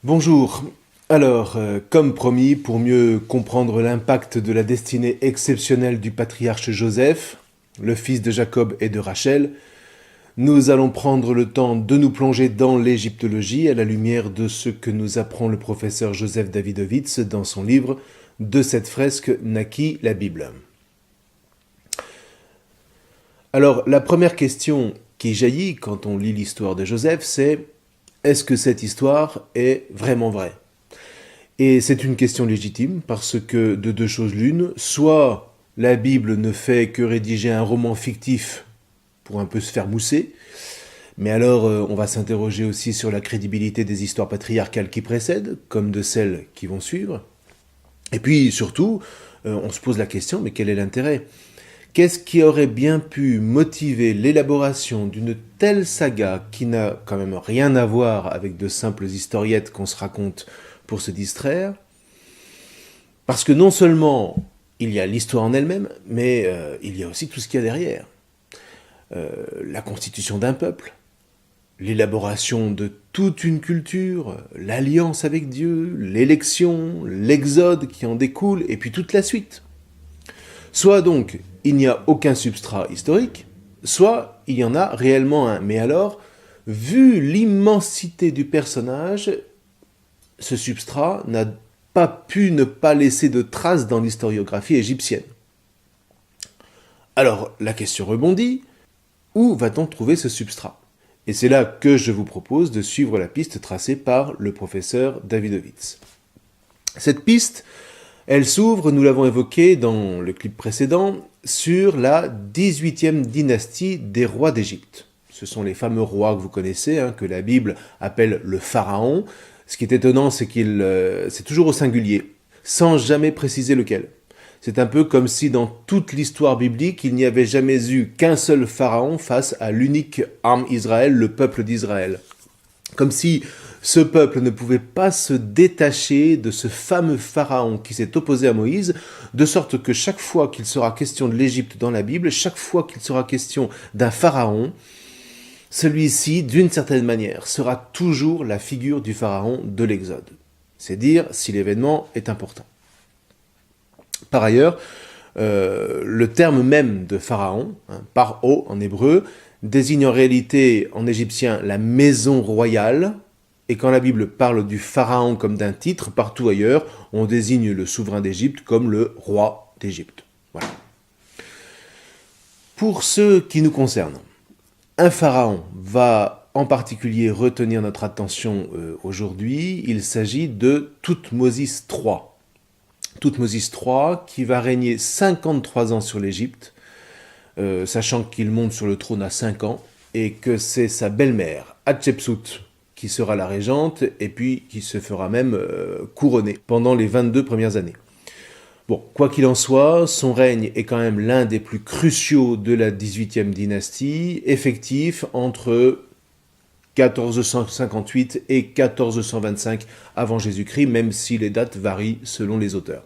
Bonjour. Alors, comme promis, pour mieux comprendre l'impact de la destinée exceptionnelle du patriarche Joseph, le fils de Jacob et de Rachel, nous allons prendre le temps de nous plonger dans l'égyptologie à la lumière de ce que nous apprend le professeur Joseph Davidovits dans son livre « De cette fresque naquit la Bible ». Alors, la première question qui jaillit quand on lit l'histoire de Joseph, c'est « Est-ce que cette histoire est vraiment vraie ?» Et c'est une question légitime parce que de deux choses l'une, soit la Bible ne fait que rédiger un roman fictif pour un peu se faire mousser, mais alors on va s'interroger aussi sur la crédibilité des histoires patriarcales qui précèdent, comme de celles qui vont suivre. Et puis surtout, on se pose la question, mais quel est l'intérêt ? Qu'est-ce qui aurait bien pu motiver l'élaboration d'une telle saga qui n'a quand même rien à voir avec de simples historiettes qu'on se raconte pour se distraire? Parce que non seulement il y a l'histoire en elle-même, mais il y a aussi tout ce qu'il y a derrière. La constitution d'un peuple, l'élaboration de toute une culture, l'alliance avec Dieu, l'élection, l'exode qui en découle, et puis toute la suite. Soit donc, il n'y a aucun substrat historique, soit il y en a réellement un. Mais alors, vu l'immensité du personnage, ce substrat n'a pas pu ne pas laisser de traces dans l'historiographie égyptienne. Alors, la question rebondit, où va-t-on trouver ce substrat ? Et c'est là que je vous propose de suivre la piste tracée par le professeur Davidovits. Cette piste, elle s'ouvre, nous l'avons évoqué dans le clip précédent, sur la 18e dynastie des rois d'Égypte. Ce sont les fameux rois que vous connaissez, que la Bible appelle le pharaon. Ce qui est étonnant, c'est c'est toujours au singulier, sans jamais préciser lequel. C'est un peu comme si dans toute l'histoire biblique, il n'y avait jamais eu qu'un seul pharaon face à l'unique âme Israël, le peuple d'Israël. Comme si ce peuple ne pouvait pas se détacher de ce fameux pharaon qui s'est opposé à Moïse, de sorte que chaque fois qu'il sera question de l'Égypte dans la Bible, chaque fois qu'il sera question d'un pharaon, celui-ci, d'une certaine manière, sera toujours la figure du pharaon de l'Exode. C'est dire si l'événement est important. Par ailleurs, le terme même de pharaon, paro en hébreu, désigne en réalité en égyptien la maison royale, et quand la Bible parle du pharaon comme d'un titre, partout ailleurs, on désigne le souverain d'Égypte comme le roi d'Égypte. Voilà. Pour ce qui nous concerne, un pharaon va en particulier retenir notre attention aujourd'hui. Il s'agit de Thoutmôsis III. Thoutmôsis III qui va régner 53 ans sur l'Égypte, sachant qu'il monte sur le trône à 5 ans, et que c'est sa belle-mère, Hatshepsut, qui sera la régente, et puis qui se fera même couronner pendant les 22 premières années. Bon, quoi qu'il en soit, son règne est quand même l'un des plus cruciaux de la 18e dynastie, effectif entre 1458 et 1425 avant Jésus-Christ, même si les dates varient selon les auteurs.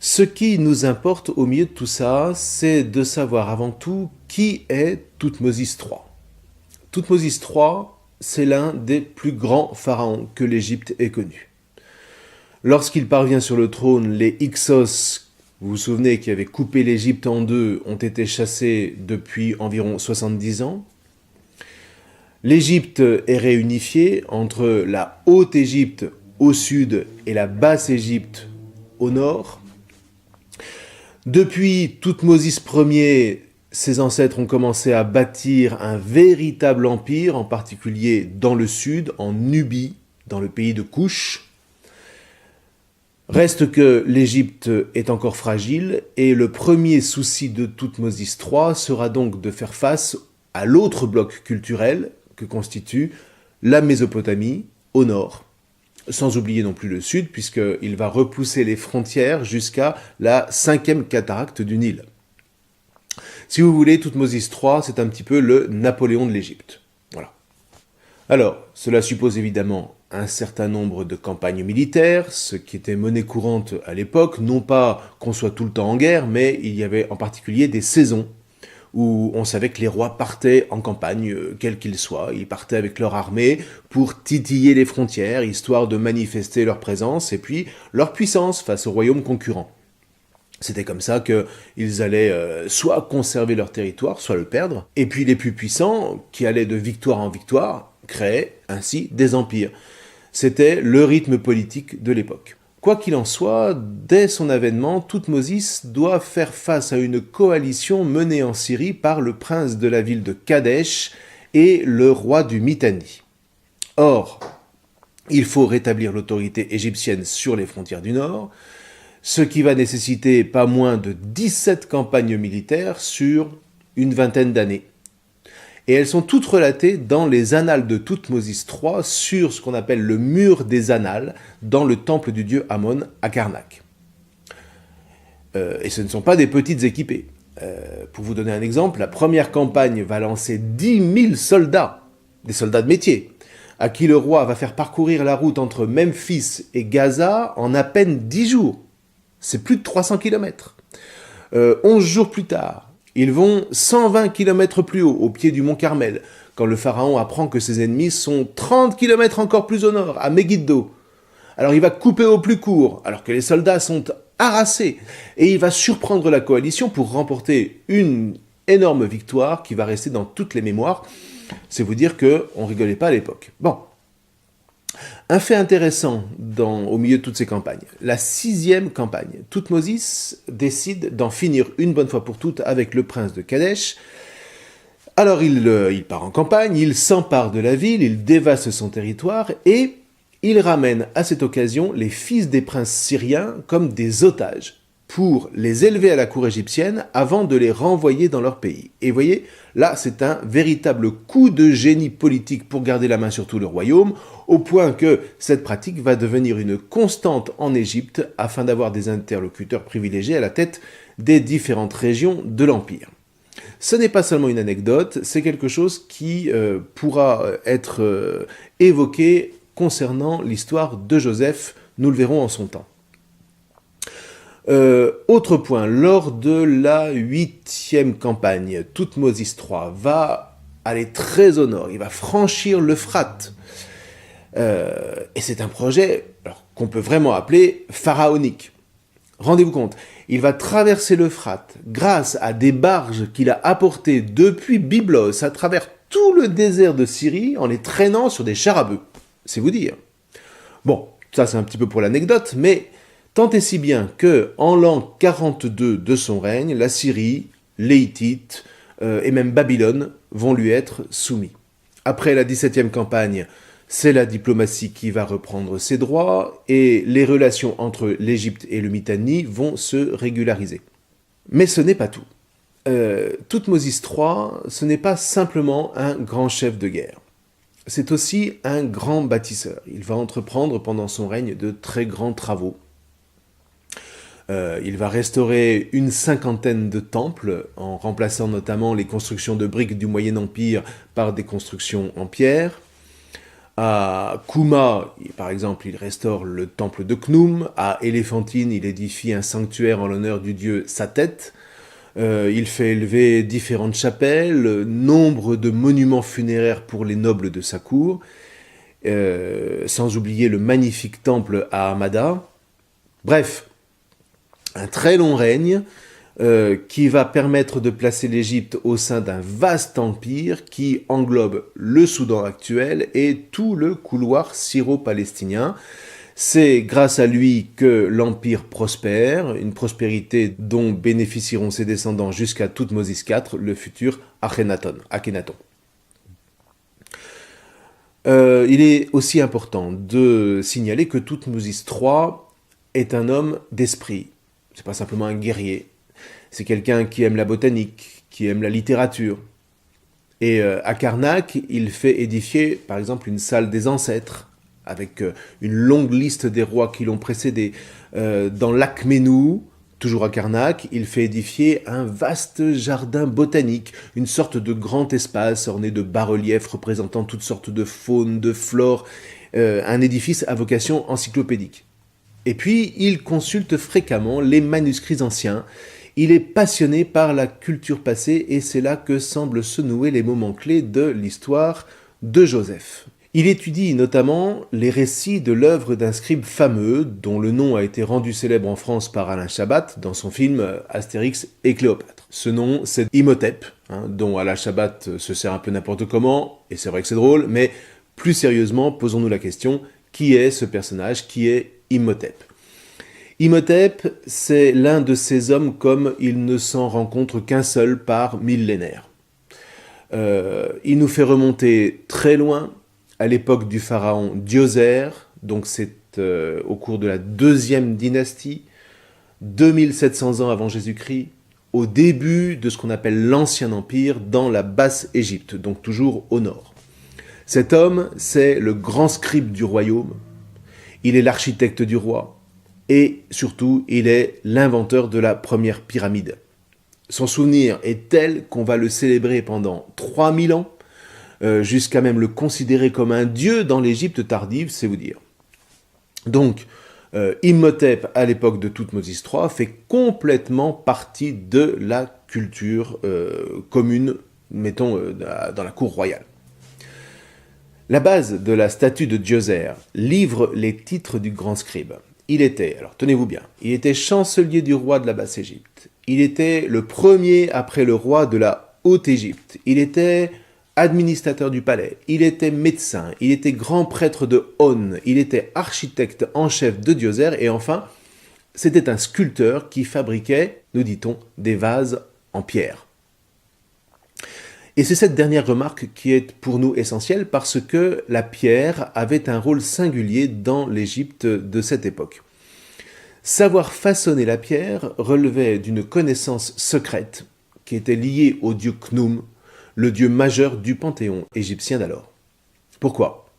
Ce qui nous importe au milieu de tout ça, c'est de savoir avant tout qui est Thoutmôsis III. Thoutmôsis III, c'est l'un des plus grands pharaons que l'Égypte ait connu. Lorsqu'il parvient sur le trône, les Hyksos, vous vous souvenez, qui avaient coupé l'Égypte en deux, ont été chassés depuis environ 70 ans. L'Égypte est réunifiée entre la Haute-Égypte au sud et la Basse-Égypte au nord. Depuis Thoutmôsis Ier, ses ancêtres ont commencé à bâtir un véritable empire, en particulier dans le sud, en Nubie, dans le pays de Couche. Reste que l'Égypte est encore fragile, et le premier souci de Thoutmôsis III sera donc de faire face à l'autre bloc culturel que constitue la Mésopotamie au nord. Sans oublier non plus le sud, puisqu'il va repousser les frontières jusqu'à la 5e cataracte du Nil. Si vous voulez, Thoutmôsis III, c'est un petit peu le Napoléon de l'Égypte. Voilà. Alors, cela suppose évidemment un certain nombre de campagnes militaires, ce qui était monnaie courante à l'époque, non pas qu'on soit tout le temps en guerre, mais il y avait en particulier des saisons où on savait que les rois partaient en campagne, quels qu'ils soient. Ils partaient avec leur armée pour titiller les frontières, histoire de manifester leur présence et puis leur puissance face aux royaumes concurrents. C'était comme ça qu'ils allaient soit conserver leur territoire, soit le perdre. Et puis les plus puissants, qui allaient de victoire en victoire, créaient ainsi des empires. C'était le rythme politique de l'époque. Quoi qu'il en soit, dès son avènement, Thoutmôsis doit faire face à une coalition menée en Syrie par le prince de la ville de Kadesh et le roi du Mitanni. Or, il faut rétablir l'autorité égyptienne sur les frontières du nord, ce qui va nécessiter pas moins de 17 campagnes militaires sur une vingtaine d'années. Et elles sont toutes relatées dans les annales de Thoutmôsis III sur ce qu'on appelle le mur des annales, dans le temple du dieu Amon à Karnak. Et ce ne sont pas des petites équipées. Pour vous donner un exemple, la première campagne va lancer 10 000 soldats, des soldats de métier, à qui le roi va faire parcourir la route entre Memphis et Gaza en à peine 10 jours. C'est plus de 300 km. 11 jours plus tard, ils vont 120 km plus haut, au pied du mont Carmel, quand le pharaon apprend que ses ennemis sont 30 km encore plus au nord, à Megiddo. Alors il va couper au plus court, alors que les soldats sont harassés, et il va surprendre la coalition pour remporter une énorme victoire qui va rester dans toutes les mémoires. C'est vous dire qu'on rigolait pas à l'époque. Bon. Un fait intéressant au milieu de toutes ces campagnes, la 6e campagne. Thoutmôsis décide d'en finir une bonne fois pour toutes avec le prince de Kadesh. Alors il part en campagne, il s'empare de la ville, il dévaste son territoire et il ramène à cette occasion les fils des princes syriens comme des otages pour les élever à la cour égyptienne avant de les renvoyer dans leur pays. Et vous voyez, là c'est un véritable coup de génie politique pour garder la main sur tout le royaume, au point que cette pratique va devenir une constante en Égypte afin d'avoir des interlocuteurs privilégiés à la tête des différentes régions de l'Empire. Ce n'est pas seulement une anecdote, c'est quelque chose qui pourra être évoqué concernant l'histoire de Joseph, nous le verrons en son temps. Autre point, lors de la 8e campagne, Thoutmôsis III va aller très au nord, il va franchir l'Euphrate. Et c'est un projet qu'on peut vraiment appeler pharaonique. Rendez-vous compte, il va traverser l'Euphrate grâce à des barges qu'il a apportées depuis Byblos à travers tout le désert de Syrie en les traînant sur des chars à bœufs. C'est vous dire. Bon, ça c'est un petit peu pour l'anecdote, mais tant et si bien que en l'an 42 de son règne, la Syrie, les Hittites et même Babylone vont lui être soumis. Après la 17e campagne, c'est la diplomatie qui va reprendre ses droits et les relations entre l'Égypte et le Mitanni vont se régulariser. Mais ce n'est pas tout. Thoutmôsis III, ce n'est pas simplement un grand chef de guerre. C'est aussi un grand bâtisseur. Il va entreprendre pendant son règne de très grands travaux. Il va restaurer une 50aine de temples, en remplaçant notamment les constructions de briques du Moyen Empire par des constructions en pierre. À Kouma, par exemple, il restaure le temple de Khnum. À Éléphantine, il édifie un sanctuaire en l'honneur du dieu Satet. Il fait élever différentes chapelles, nombre de monuments funéraires pour les nobles de sa cour, sans oublier le magnifique temple à Hamada. Bref, un très long règne qui va permettre de placer l'Égypte au sein d'un vaste empire qui englobe le Soudan actuel et tout le couloir syro-palestinien. C'est grâce à lui que l'empire prospère, une prospérité dont bénéficieront ses descendants jusqu'à Thoutmôsis IV, le futur Akhenaton. Il est aussi important de signaler que Thoutmôsis III est un homme d'esprit. C'est pas simplement un guerrier. C'est quelqu'un qui aime la botanique, qui aime la littérature. Et à Karnak, il fait édifier, par exemple, une salle des ancêtres, avec une longue liste des rois qui l'ont précédé. Dans l'Akhénou, toujours à Karnak, il fait édifier un vaste jardin botanique, une sorte de grand espace orné de bas-reliefs représentant toutes sortes de faune, de flore, un édifice à vocation encyclopédique. Et puis, il consulte fréquemment les manuscrits anciens, Il est passionné par la culture passée et c'est là que semblent se nouer les moments clés de l'histoire de Joseph. Il étudie notamment les récits de l'œuvre d'un scribe fameux dont le nom a été rendu célèbre en France par Alain Chabat dans son film Astérix et Cléopâtre. Ce nom, c'est Imhotep, dont Alain Chabat se sert un peu n'importe comment, et c'est vrai que c'est drôle, mais plus sérieusement, posons-nous la question, qui est ce personnage, qui est Imhotep ? Imhotep, c'est l'un de ces hommes comme il ne s'en rencontre qu'un seul par millénaire. Il nous fait remonter très loin, à l'époque du pharaon Djoser, donc c'est au cours de la deuxième dynastie, 2700 ans avant Jésus-Christ, au début de ce qu'on appelle l'Ancien Empire, dans la Basse-Égypte, donc toujours au nord. Cet homme, c'est le grand scribe du royaume, il est l'architecte du roi, et surtout, il est l'inventeur de la première pyramide. Son souvenir est tel qu'on va le célébrer pendant 3000 ans, jusqu'à même le considérer comme un dieu dans l'Égypte tardive, c'est vous dire. Donc, Imhotep, à l'époque de Thoutmôsis III, fait complètement partie de la culture commune, mettons, dans la cour royale. La base de la statue de Djoser livre les titres du grand scribe. Il était, alors tenez-vous bien, il était chancelier du roi de la Basse-Égypte. Il était le premier après le roi de la Haute-Égypte. Il était administrateur du palais. Il était médecin. Il était grand prêtre de On. Il était architecte en chef de Djoser. Et enfin, c'était un sculpteur qui fabriquait, nous dit-on, des vases en pierre. Et c'est cette dernière remarque qui est pour nous essentielle parce que la pierre avait un rôle singulier dans l'Égypte de cette époque. Savoir façonner la pierre relevait d'une connaissance secrète qui était liée au dieu Khnum, le dieu majeur du panthéon égyptien d'alors. Pourquoi ?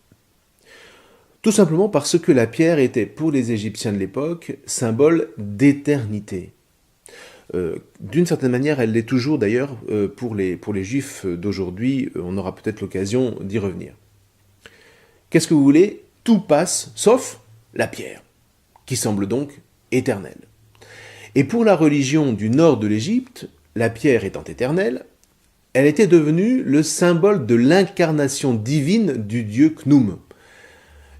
Tout simplement parce que la pierre était pour les Égyptiens de l'époque symbole d'éternité. D'une certaine manière, elle l'est toujours d'ailleurs pour les Juifs d'aujourd'hui, on aura peut-être l'occasion d'y revenir. Qu'est-ce que vous voulez ? Tout passe, sauf la pierre, qui semble donc éternelle. Et pour la religion du nord de l'Égypte, la pierre étant éternelle, elle était devenue le symbole de l'incarnation divine du dieu Khnum.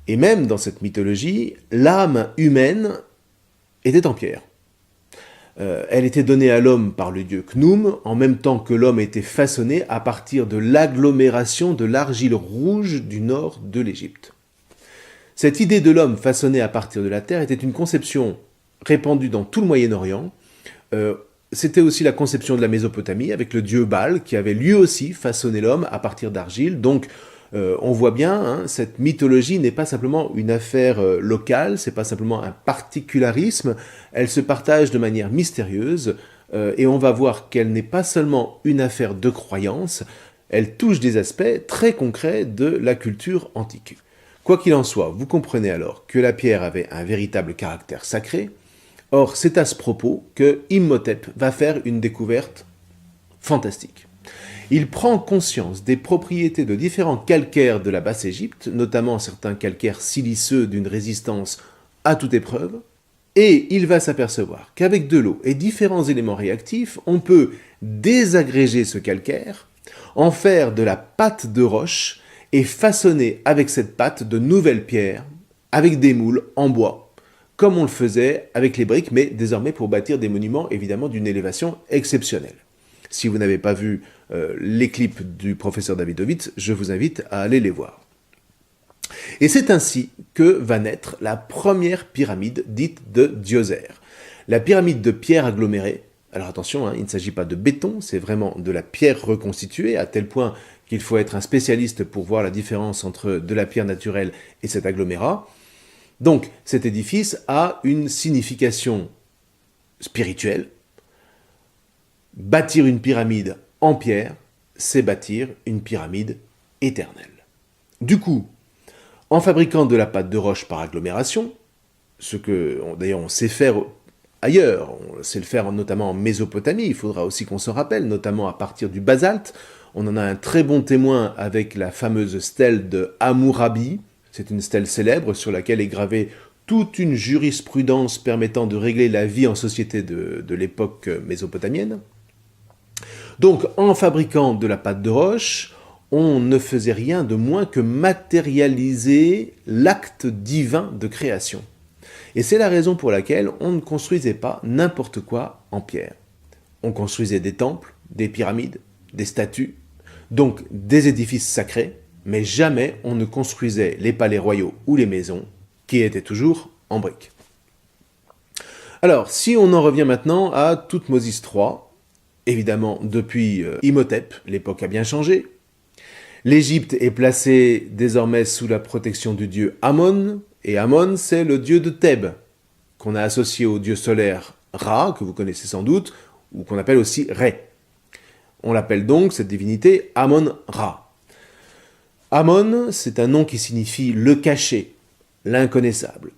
Et même dans cette mythologie, l'âme humaine était en pierre. Elle était donnée à l'homme par le dieu Khnum, en même temps que l'homme était façonné à partir de l'agglomération de l'argile rouge du nord de l'Égypte. Cette idée de l'homme façonné à partir de la terre était une conception répandue dans tout le Moyen-Orient. C'était aussi la conception de la Mésopotamie, avec le dieu Baal, qui avait lui aussi façonné l'homme à partir d'argile. Donc, on voit bien, cette mythologie n'est pas simplement une affaire locale, c'est pas simplement un particularisme, elle se partage de manière mystérieuse, et on va voir qu'elle n'est pas seulement une affaire de croyance, elle touche des aspects très concrets de la culture antique. Quoi qu'il en soit, vous comprenez alors que la pierre avait un véritable caractère sacré. Or, c'est à ce propos que Imhotep va faire une découverte fantastique. Il prend conscience des propriétés de différents calcaires de la Basse-Égypte, notamment certains calcaires siliceux d'une résistance à toute épreuve, et il va s'apercevoir qu'avec de l'eau et différents éléments réactifs, on peut désagréger ce calcaire, en faire de la pâte de roche et façonner avec cette pâte de nouvelles pierres, avec des moules en bois, comme on le faisait avec les briques, mais désormais pour bâtir des monuments évidemment d'une élévation exceptionnelle. Si vous n'avez pas vu les clips du professeur Davidovits, je vous invite à aller les voir. Et c'est ainsi que va naître la première pyramide dite de Djoser. La pyramide de pierre agglomérée. Alors attention, il ne s'agit pas de béton, c'est vraiment de la pierre reconstituée, à tel point qu'il faut être un spécialiste pour voir la différence entre de la pierre naturelle et cet agglomérat. Donc cet édifice a une signification spirituelle. Bâtir une pyramide en pierre, c'est bâtir une pyramide éternelle. Du coup, en fabriquant de la pâte de roche par agglomération, ce que d'ailleurs on sait faire ailleurs, on sait le faire notamment en Mésopotamie, il faudra aussi qu'on se rappelle, notamment à partir du basalte, on en a un très bon témoin avec la fameuse stèle de Hammurabi, c'est une stèle célèbre sur laquelle est gravé toute une jurisprudence permettant de régler la vie en société de l'époque mésopotamienne. Donc, en fabriquant de la pâte de roche, on ne faisait rien de moins que matérialiser l'acte divin de création. Et c'est la raison pour laquelle on ne construisait pas n'importe quoi en pierre. On construisait des temples, des pyramides, des statues, donc des édifices sacrés, mais jamais on ne construisait les palais royaux ou les maisons, qui étaient toujours en briques. Alors, si on en revient maintenant à Thoutmôsis III, évidemment depuis Imhotep, l'époque a bien changé. L'Égypte est placée désormais sous la protection du dieu Amon, et Amon c'est le dieu de Thèbes, qu'on a associé au dieu solaire Ra, que vous connaissez sans doute, ou qu'on appelle aussi Ré. On l'appelle donc, cette divinité, Amon-Ra. Amon, c'est un nom qui signifie le caché, l'inconnaissable.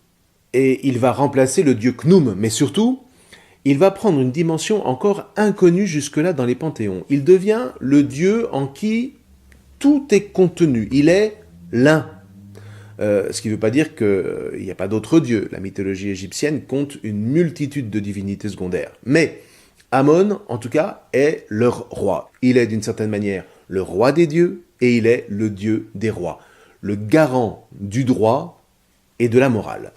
Et il va remplacer le dieu Khnum, mais surtout, il va prendre une dimension encore inconnue jusque-là dans les panthéons. Il devient le dieu en qui tout est contenu, il est l'un. Ce qui ne veut pas dire qu'il n'y a pas d'autres dieux. La mythologie égyptienne compte une multitude de divinités secondaires. Mais Amon, en tout cas, est leur roi. Il est d'une certaine manière le roi des dieux et il est le dieu des rois. Le garant du droit et de la morale.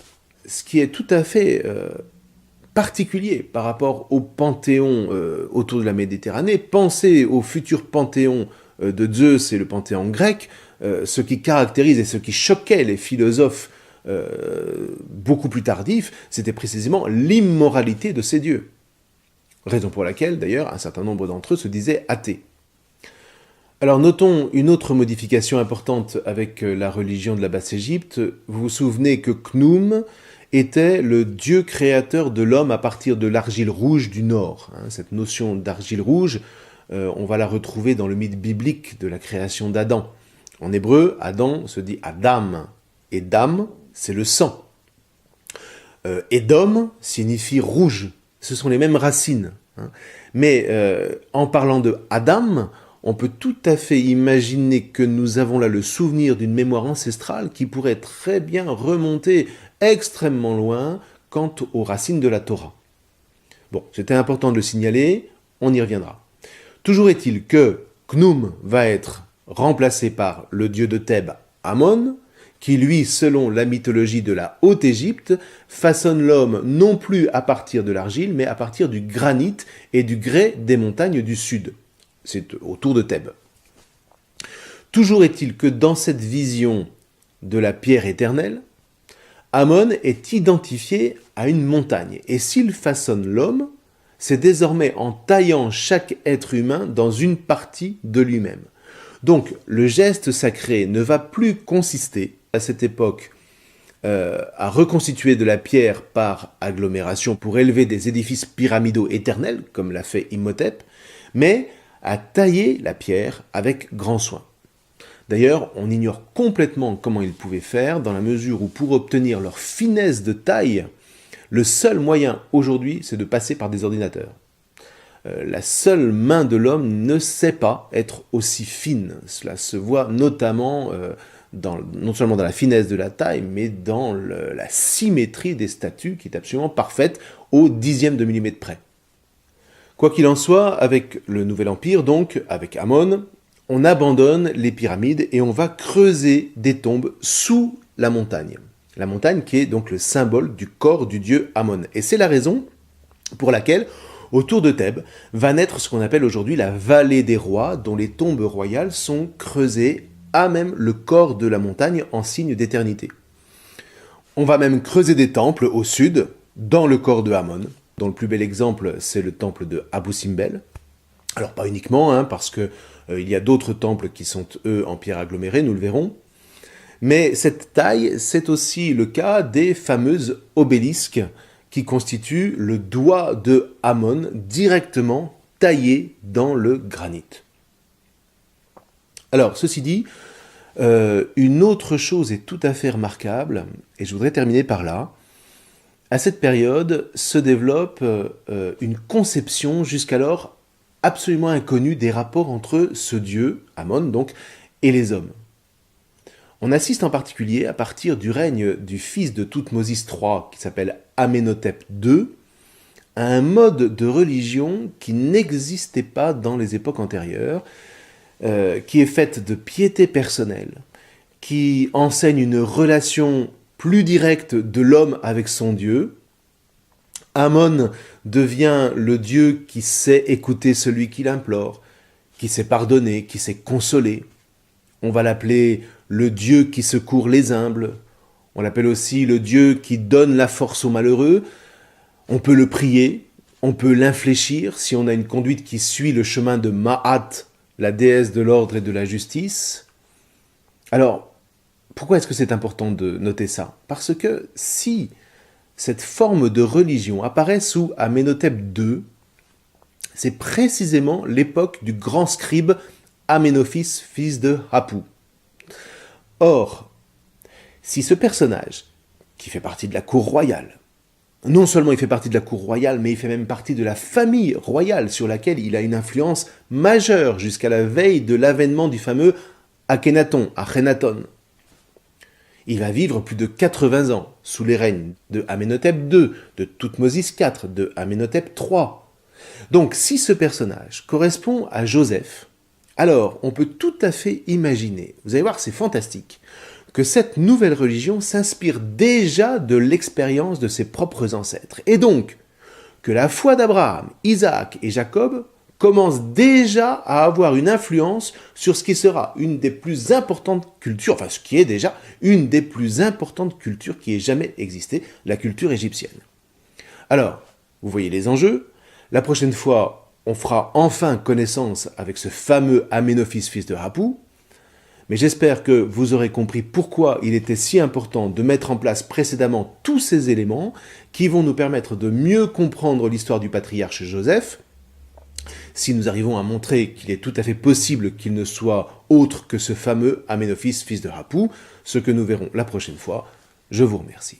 Ce qui est tout à fait particulier par rapport au panthéon autour de la Méditerranée. Pensez au futur panthéon de Zeus et le panthéon grec, ce qui caractérise et ce qui choquait les philosophes beaucoup plus tardifs, c'était précisément l'immoralité de ces dieux. Raison pour laquelle, d'ailleurs, un certain nombre d'entre eux se disaient athées. Alors notons une autre modification importante avec la religion de la Basse-Égypte. Vous vous souvenez que Khnum était le dieu créateur de l'homme à partir de l'argile rouge du Nord. Cette notion d'argile rouge, on va la retrouver dans le mythe biblique de la création d'Adam. En hébreu, Adam se dit Adam, et Dam, c'est le sang. Édom signifie rouge, ce sont les mêmes racines. Mais en parlant de Adam, on peut tout à fait imaginer que nous avons là le souvenir d'une mémoire ancestrale qui pourrait très bien remonter extrêmement loin quant aux racines de la Torah. Bon, c'était important de le signaler, on y reviendra. Toujours est-il que Khnum va être remplacé par le dieu de Thèbes, Amon, qui lui, selon la mythologie de la Haute-Égypte, façonne l'homme non plus à partir de l'argile, mais à partir du granit et du grès des montagnes du sud. C'est autour de Thèbes. Toujours est-il que dans cette vision de la pierre éternelle, Amon est identifié à une montagne, et s'il façonne l'homme, c'est désormais en taillant chaque être humain dans une partie de lui-même. Donc le geste sacré ne va plus consister, à cette époque, à reconstituer de la pierre par agglomération pour élever des édifices pyramidaux éternels, comme l'a fait Imhotep, mais à tailler la pierre avec grand soin. D'ailleurs, on ignore complètement comment ils pouvaient faire, dans la mesure où pour obtenir leur finesse de taille, le seul moyen aujourd'hui, c'est de passer par des ordinateurs. La seule main de l'homme ne sait pas être aussi fine. Cela se voit notamment non seulement dans la finesse de la taille, mais dans la symétrie des statues qui est absolument parfaite au dixième de millimètre près. Quoi qu'il en soit, avec le Nouvel Empire, donc, avec Amon, on abandonne les pyramides et on va creuser des tombes sous la montagne. La montagne qui est donc le symbole du corps du dieu Amon. Et c'est la raison pour laquelle, autour de Thèbes, va naître ce qu'on appelle aujourd'hui la vallée des rois, dont les tombes royales sont creusées à même le corps de la montagne en signe d'éternité. On va même creuser des temples au sud, dans le corps de Amon, dont le plus bel exemple, c'est le temple de Abou Simbel. Alors pas uniquement, parce que il y a d'autres temples qui sont, eux, en pierre agglomérée, nous le verrons. Mais cette taille, c'est aussi le cas des fameuses obélisques qui constituent le doigt de Amon directement taillé dans le granit. Alors, ceci dit, une autre chose est tout à fait remarquable, et je voudrais terminer par là. À cette période se développe une conception jusqu'alors absolument inconnue des rapports entre ce dieu, Amon donc, et les hommes. On assiste en particulier, à partir du règne du fils de Thoutmôsis III, qui s'appelle Amenhotep II, à un mode de religion qui n'existait pas dans les époques antérieures, qui est faite de piété personnelle, qui enseigne une relation plus directe de l'homme avec son Dieu. Amon devient le Dieu qui sait écouter celui qui l'implore, qui sait pardonner, qui sait consoler. On va l'appeler le Dieu qui secourt les humbles. On l'appelle aussi le Dieu qui donne la force aux malheureux. On peut le prier, on peut l'infléchir si on a une conduite qui suit le chemin de Ma'at, la déesse de l'ordre et de la justice. Alors, pourquoi est-ce que c'est important de noter ça? Parce que si cette forme de religion apparaît sous Amenhotep II, c'est précisément l'époque du grand scribe Amenophis, fils de Hapou. Or, si ce personnage, qui fait partie de la cour royale, non seulement il fait partie de la cour royale, mais il fait même partie de la famille royale sur laquelle il a une influence majeure jusqu'à la veille de l'avènement du fameux Akhenaton, Akhenaton. Il va vivre plus de 80 ans sous les règnes de Amenhotep II, de Thoutmôsis IV, de Amenhotep III. Donc si ce personnage correspond à Joseph, alors on peut tout à fait imaginer, vous allez voir c'est fantastique, que cette nouvelle religion s'inspire déjà de l'expérience de ses propres ancêtres. Et donc, que la foi d'Abraham, Isaac et Jacob commence déjà à avoir une influence sur ce qui sera une des plus importantes cultures, enfin ce qui est déjà une des plus importantes cultures qui ait jamais existé, la culture égyptienne. Alors, vous voyez les enjeux. La prochaine fois, on fera enfin connaissance avec ce fameux Amenophis, fils de Hapou. Mais j'espère que vous aurez compris pourquoi il était si important de mettre en place précédemment tous ces éléments qui vont nous permettre de mieux comprendre l'histoire du patriarche Joseph, si nous arrivons à montrer qu'il est tout à fait possible qu'il ne soit autre que ce fameux Amenophis, fils de Hapou, ce que nous verrons la prochaine fois. Je vous remercie.